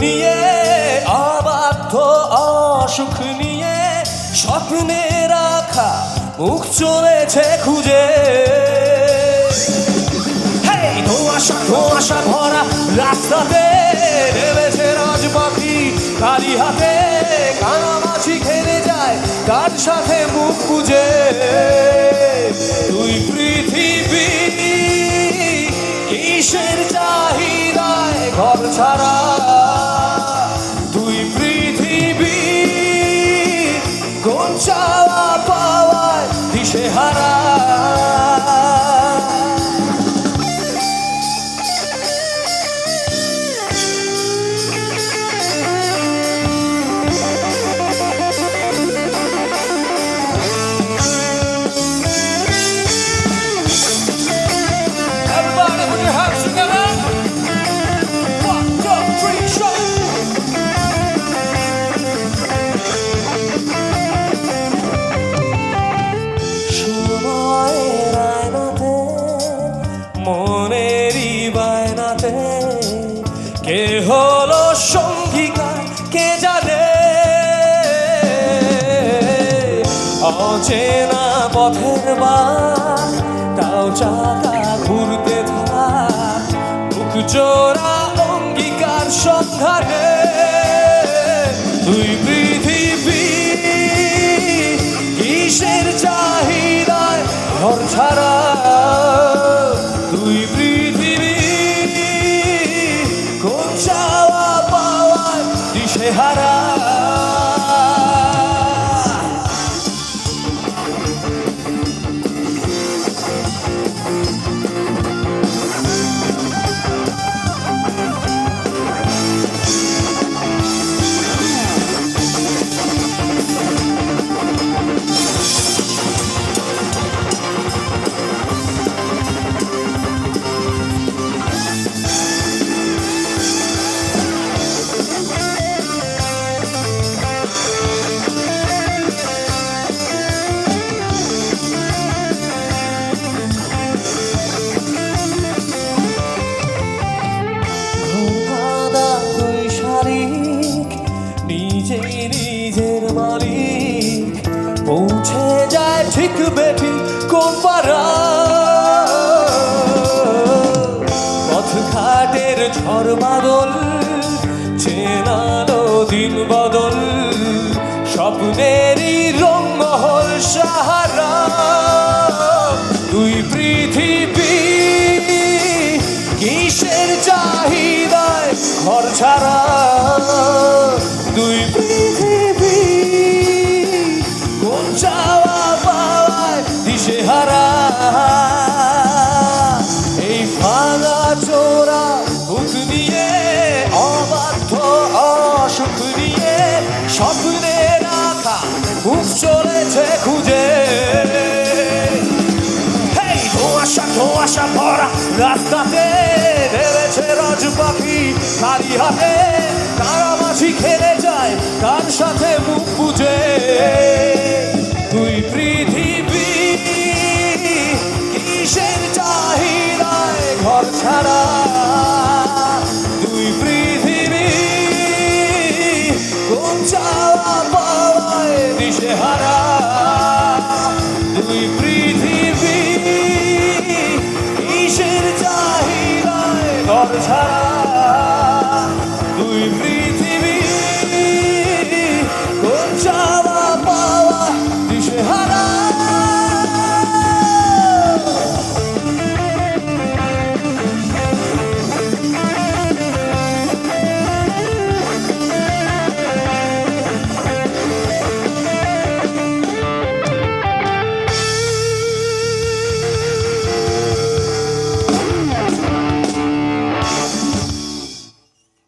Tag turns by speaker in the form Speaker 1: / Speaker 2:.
Speaker 1: নিয়ে অবাধ্য অসুখ নিয়ে স্বপ্নে রাখা মুখ চলেছে খুঁজে। ধোঁয়াশা ধোঁয়াশা ভরা রাস্তাতে নেমেছে রাজপাখি খালি হাতে, কানামাছি খেলে যায় কার সাথে মুখ বুঝে। তুই পৃথিবী কিসের চাহিদায় ঘর ছাড়া, তুই পৃথিবী কোন চাওয়া পাওয়ায় দিশেহারা। মনেরই বায়নাতে কে হলো সঙ্গীকার কে জানে, অচেনা পথের বাঁক তাও চাকা ঘুরতে থাক, বুক জোড়া অঙ্গীকার সন্ধানে। তুই পৃথিবী কিসের চাহিদায় ঘর ছাড়া, তুই পৃথিবী কোন চাওয়া পাওয়ায় দিশেহারা। নিজের মালিক পৌঁছে যায় ঠিক বেঠিক কোন পারা, পথঘাটের ঝড় বাদল চেনালো দিন বদল, স্বপ্নেরই রঙমহল সাহারা। তুই পৃথিবী কিসের চাহিদায় ঘর ছাড়া, তুই পৃথিবী কোন চাওয়া পাওয়ায় দিশেহারা। এই ভাঙা চোরা বুক নিয়ে অবাধ্য অসুখ নিয়ে স্বপ্নে রাখা মুখ চলেছে খুঁজে। ধোঁয়াশা ধোঁয়াশা ভরা রাস্তাতে নেমেছে রাজপাখি খালি হাতে, কানামাছি খেলে যায় কার সাথে মুখ বুঝে।